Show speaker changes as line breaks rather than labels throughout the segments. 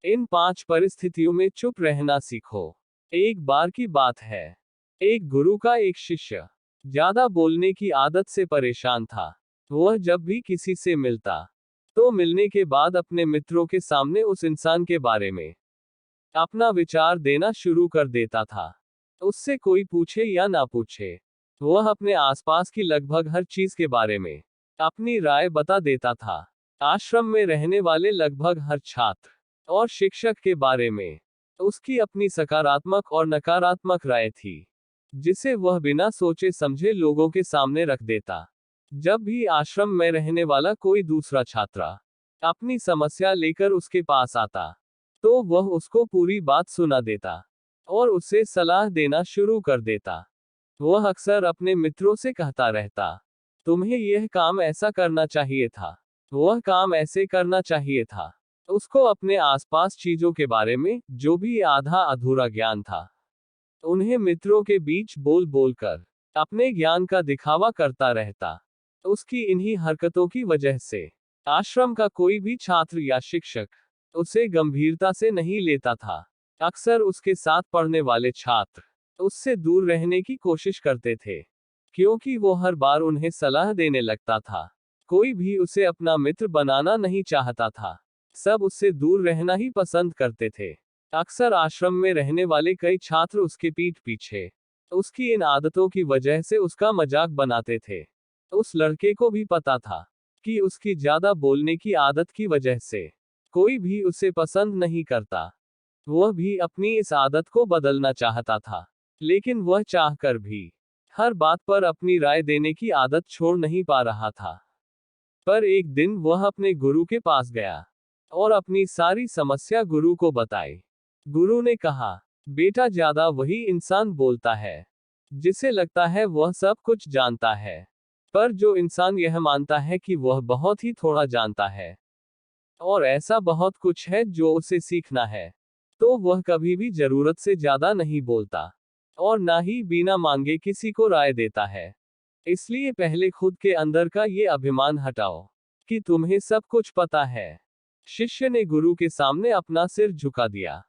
इन 5 परिस्थितियों में चुप रहना सीखो। एक बार की बात है। एक गुरु का एक शिष्य ज्यादा बोलने की आदत से परेशान था। वह जब भी किसी से मिलता, तो मिलने के बाद अपने मित्रों के सामने उस इंसान के बारे में अपना विचार देना शुरू कर देता था। उससे कोई पूछे या ना पूछे, वह अपने आसपास की लगभग हर चीज के बारे में अपनी राय बता देता था। आश्रम में रहने वाले लगभग हर छात्र और शिक्षक के बारे में उसकी अपनी सकारात्मक और नकारात्मक राय थी, जिसे वह बिना सोचे समझे लोगों के सामने रख देता। जब भी आश्रम में रहने वाला कोई दूसरा छात्र अपनी समस्या लेकर उसके पास आता, तो वह उसको पूरी बात सुना देता और उसे सलाह देना शुरू कर देता। वह अक्सर अपने मित्रों से कहता रहता, तुम्हें यह काम ऐसा करना चाहिए था, वह काम ऐसे करना चाहिए था। उसको अपने आसपास चीजों के बारे में जो भी आधा अधूरा ज्ञान था, उन्हें मित्रों के बीच बोल बोल कर अपने ज्ञान का दिखावा करता रहता। उसकी इन्हीं हरकतों की वजह से आश्रम का कोई भी छात्र या शिक्षक उसे गंभीरता से नहीं लेता था। अक्सर उसके साथ पढ़ने वाले छात्र उससे दूर रहने की कोशिश करते थे, क्योंकि वो हर बार उन्हें सलाह देने लगता था। कोई भी उसे अपना मित्र बनाना नहीं चाहता था। सब उससे दूर रहना ही पसंद करते थे। अक्सर आश्रम में रहने वाले कई छात्र उसके पीठ पीछे उसकी इन आदतों की वजह से उसका मजाक बनाते थे। उस लड़के को भी पता था कि उसकी ज्यादा बोलने की आदत की वजह से कोई भी उसे पसंद नहीं करता। वह भी अपनी इस आदत को बदलना चाहता था, लेकिन वह चाहकर भी हर बात पर अपनी राय देने की आदत छोड़ नहीं पा रहा था। पर एक दिन वह अपने गुरु के पास गया और अपनी सारी समस्या गुरु को बताई। गुरु ने कहा, बेटा, ज्यादा वही इंसान बोलता है जिसे लगता है वह सब कुछ जानता है, पर जो इंसान यह मानता है कि वह बहुत ही थोड़ा जानता है और ऐसा बहुत कुछ है जो उसे सीखना है, तो वह कभी भी जरूरत से ज्यादा नहीं बोलता और ना ही बिना मांगे किसी को राय देता है। इसलिए पहले खुद के अंदर का ये अभिमान हटाओ कि तुम्हें सब कुछ पता है। शिष्य ने गुरु के सामने अपना सिर झुका दिया।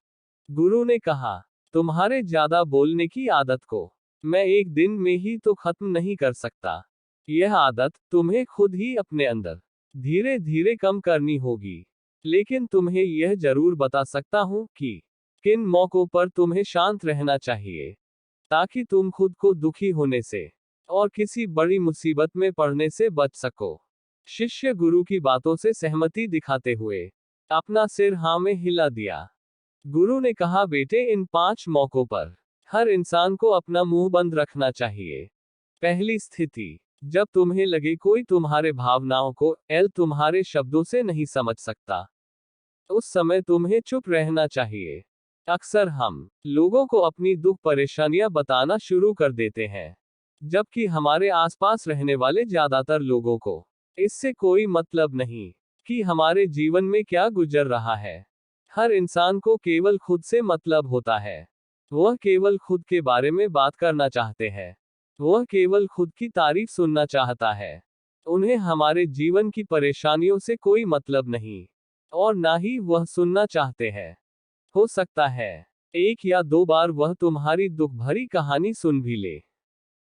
गुरु ने कहा, तुम्हारे ज्यादा बोलने की आदत को मैं एक दिन में ही तो खत्म नहीं कर सकता। यह आदत तुम्हें खुद ही अपने अंदर धीरे धीरे कम करनी होगी। लेकिन तुम्हें यह जरूर बता सकता हूं कि किन मौकों पर तुम्हें शांत रहना चाहिए, ताकि तुम खुद को दुखी होने से और किसी बड़ी मुसीबत में पड़ने से बच सको। शिष्य गुरु की बातों से सहमति दिखाते हुए अपना सिर हाँ में हिला दिया। गुरु ने कहा, बेटे, इन 5 मौकों पर हर इंसान को अपना मुंह बंद रखना चाहिए। पहली स्थिति, जब तुम्हें लगे कोई तुम्हारे भावनाओं को तुम्हारे शब्दों से नहीं समझ सकता, उस समय तुम्हें चुप रहना चाहिए। अक्सर हम लोगों को अपनी दुख परेशानियां बताना शुरू कर देते हैं, जबकि हमारे आसपास रहने वाले ज्यादातर लोगों को इससे कोई मतलब नहीं कि हमारे जीवन में क्या गुजर रहा है। हर इंसान को केवल खुद से मतलब होता है। वह केवल खुद के बारे में बात करना चाहते हैं। वह केवल खुद की तारीफ सुनना चाहता है। उन्हें हमारे जीवन की परेशानियों से कोई मतलब नहीं, और ना ही वह सुनना चाहते हैं। हो सकता है 1 या 2 बार वह तुम्हारी दुख भरी कहानी सुन भी ले,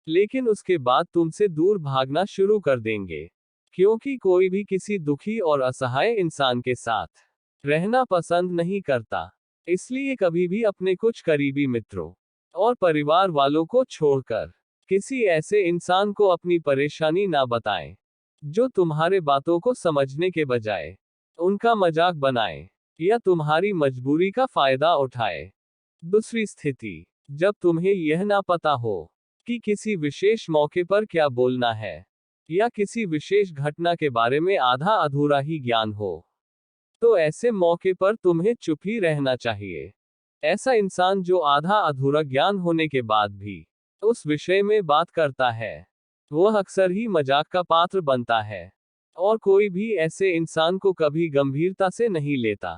लेकिन उसके बाद तुमसे दूर भागना शुरू कर देंगे, क्योंकि कोई भी किसी दुखी और असहाय इंसान के साथ रहना पसंद नहीं करता। इसलिए कभी भी अपने कुछ करीबी मित्रों और परिवार वालों को छोड़कर किसी ऐसे इंसान को अपनी परेशानी ना बताएं, जो तुम्हारे बातों को समझने के बजाय उनका मजाक बनाए या तुम्हारी मजबूरी का फायदा उठाए। दूसरी स्थिति, जब तुम्हें यह ना पता हो कि किसी विशेष मौके पर क्या बोलना है, या किसी विशेष घटना के बारे में आधा अधूरा ही ज्ञान हो, तो ऐसे मौके पर तुम्हें चुप ही रहना चाहिए। ऐसा इंसान जो आधा अधूरा ज्ञान होने के बाद भी उस विषय में बात करता है, वह अक्सर ही मजाक का पात्र बनता है, और कोई भी ऐसे इंसान को कभी गंभीरता से नहीं लेता।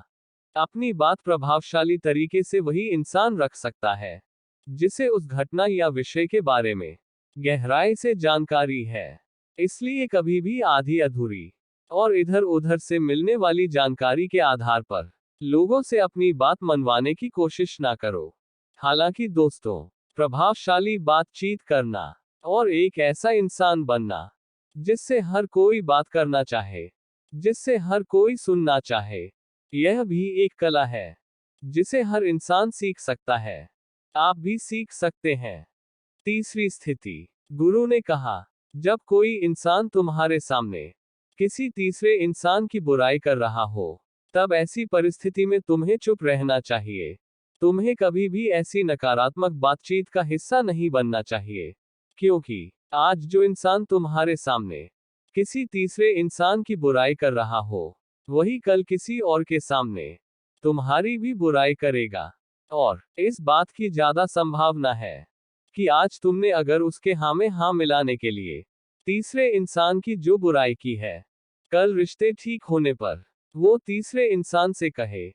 अपनी बात प्रभावशाली तरीके से वही इंसान रख सकता है जिसे उस घटना या विषय के बारे में गहराई से जानकारी है। इसलिए कभी भी आधी अधूरी और इधर उधर से मिलने वाली जानकारी के आधार पर लोगों से अपनी बात मनवाने की कोशिश ना करो। हालांकि दोस्तों, प्रभावशाली बातचीत करना और एक ऐसा इंसान बनना जिससे हर कोई बात करना चाहे, जिससे हर कोई सुनना चाहे, यह भी एक कला है जिसे हर इंसान सीख सकता है। आप भी सीख सकते हैं। तीसरी स्थिति, गुरु ने कहा, जब कोई इंसान तुम्हारे सामने किसी तीसरे इंसान की बुराई कर रहा हो, तब ऐसी परिस्थिति में तुम्हें चुप रहना चाहिए। तुम्हें कभी भी ऐसी नकारात्मक बातचीत का हिस्सा नहीं बनना चाहिए, क्योंकि आज जो इंसान तुम्हारे सामने किसी तीसरे इंसान की बुराई कर रहा हो, वही कल किसी और के सामने तुम्हारी भी बुराई करेगा। और इस बात की ज्यादा संभावना है कि आज तुमने अगर उसके हाँ में हाँ मिलाने के लिए तीसरे इंसान की जो बुराई की है, कल रिश्ते ठीक होने पर वो तीसरे इंसान से कहे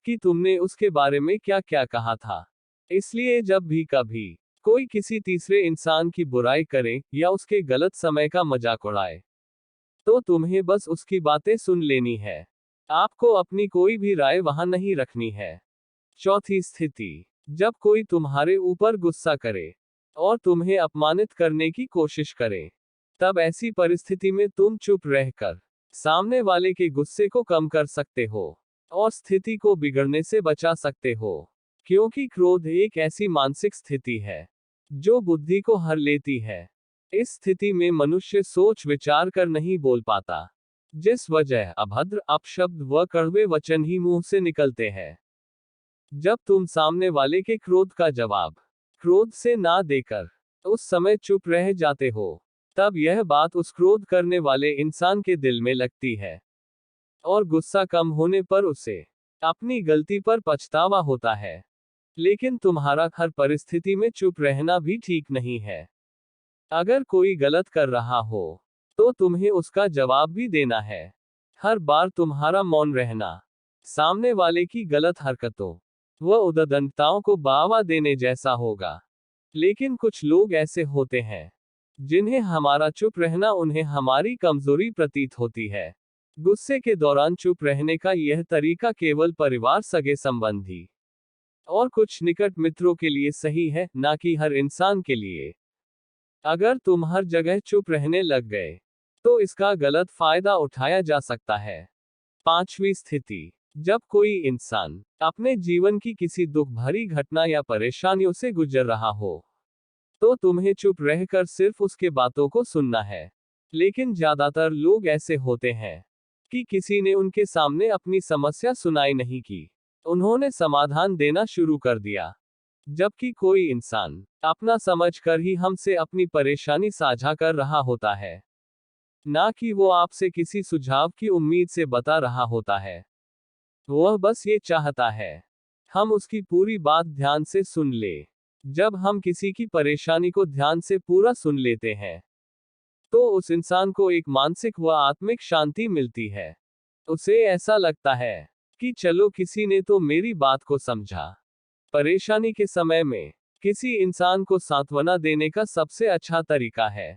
कि तुमने उसके बारे में क्या क्या कहा था। इसलिए जब भी कभी कोई किसी तीसरे इंसान की बुराई करे या उसके गलत समय का मजाक उड़ाए, तो तुम्हें बस उसकी बातें सुन लेनी है। आपको अपनी कोई भी राय वहां नहीं रखनी है। चौथी स्थिति, जब कोई तुम्हारे ऊपर गुस्सा करे और तुम्हें अपमानित करने की कोशिश करे, तब ऐसी परिस्थिति में तुम चुप रहकर सामने वाले के गुस्से को कम कर सकते हो और स्थिति को बिगड़ने से बचा सकते हो। क्योंकि क्रोध एक ऐसी मानसिक स्थिति है जो बुद्धि को हर लेती है। इस स्थिति में मनुष्य सोच विचार कर नहीं बोल पाता, जिस वजह अभद्र अपशब्द व कड़वे वचन ही मुंह से निकलते हैं। जब तुम सामने वाले के क्रोध का जवाब क्रोध से ना देकर उस समय चुप रह जाते हो, तब यह बात उस क्रोध करने वाले इंसान के दिल में लगती है और गुस्सा कम होने पर उसे अपनी गलती पर पछतावा होता है। लेकिन तुम्हारा हर परिस्थिति में चुप रहना भी ठीक नहीं है। अगर कोई गलत कर रहा हो तो तुम्हें उसका जवाब भी देना है। हर बार तुम्हारा मौन रहना सामने वाले की गलत हरकतों व उद्दंडताओं को बढ़ावा देने जैसा होगा। लेकिन कुछ लोग ऐसे होते हैं जिन्हें हमारा चुप रहना उन्हें हमारी कमजोरी प्रतीत होती है। गुस्से के दौरान चुप रहने का यह तरीका केवल परिवार, सगे संबंधी और कुछ निकट मित्रों के लिए सही है, ना कि हर इंसान के लिए। अगर तुम हर जगह चुप रहने लग गए तो इसका गलत फायदा उठाया जा सकता है। पांचवी स्थिति, जब कोई इंसान अपने जीवन की किसी दुख भरी घटना या परेशानियों से गुजर रहा हो, तो तुम्हें चुप रहकर सिर्फ उसके बातों को सुनना है। लेकिन ज्यादातर लोग ऐसे होते हैं कि किसी ने उनके सामने अपनी समस्या सुनाई नहीं की, उन्होंने समाधान देना शुरू कर दिया। जबकि कोई इंसान अपना समझकर ही हमसे अपनी परेशानी साझा कर रहा होता है, ना कि वो आपसे किसी सुझाव की उम्मीद से बता रहा होता है। वह बस ये चाहता है हम उसकी पूरी बात ध्यान से सुन ले। जब हम किसी की परेशानी को ध्यान से पूरा सुन लेते हैं, तो उस इंसान को एक मानसिक व आत्मिक शांति मिलती है। उसे ऐसा लगता है कि चलो किसी ने तो मेरी बात को समझा। परेशानी के समय में किसी इंसान को सांत्वना देने का सबसे अच्छा तरीका है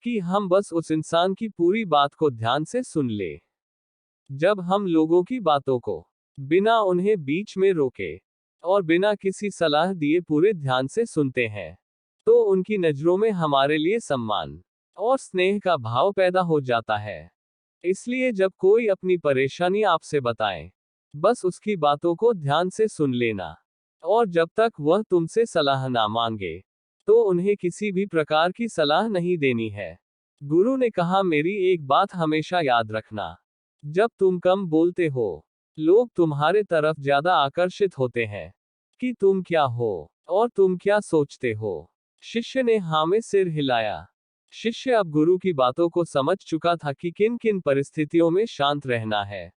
कि हम बस उस इंसान की पूरी बात को ध्यान से सुन ले। जब हम लोगों की बातों को बिना उन्हें बीच में रोके और बिना किसी सलाह दिए पूरे ध्यान से सुनते हैं, तो उनकी नजरों में हमारे लिए सम्मान और स्नेह का भाव पैदा हो जाता है। इसलिए जब कोई अपनी परेशानी आपसे बताए, बस उसकी बातों को ध्यान से सुन लेना, और जब तक वह तुमसे सलाह ना मांगे, तो उन्हें किसी भी प्रकार की सलाह नहीं देनी है। गुरु ने कहा, मेरी एक बात हमेशा याद रखना, जब तुम कम बोलते हो, लोग तुम्हारे तरफ ज्यादा आकर्षित होते हैं कि तुम क्या हो और तुम क्या सोचते हो। शिष्य ने हाँ में सिर हिलाया। शिष्य अब गुरु की बातों को समझ चुका था कि किन किन परिस्थितियों में शांत रहना है।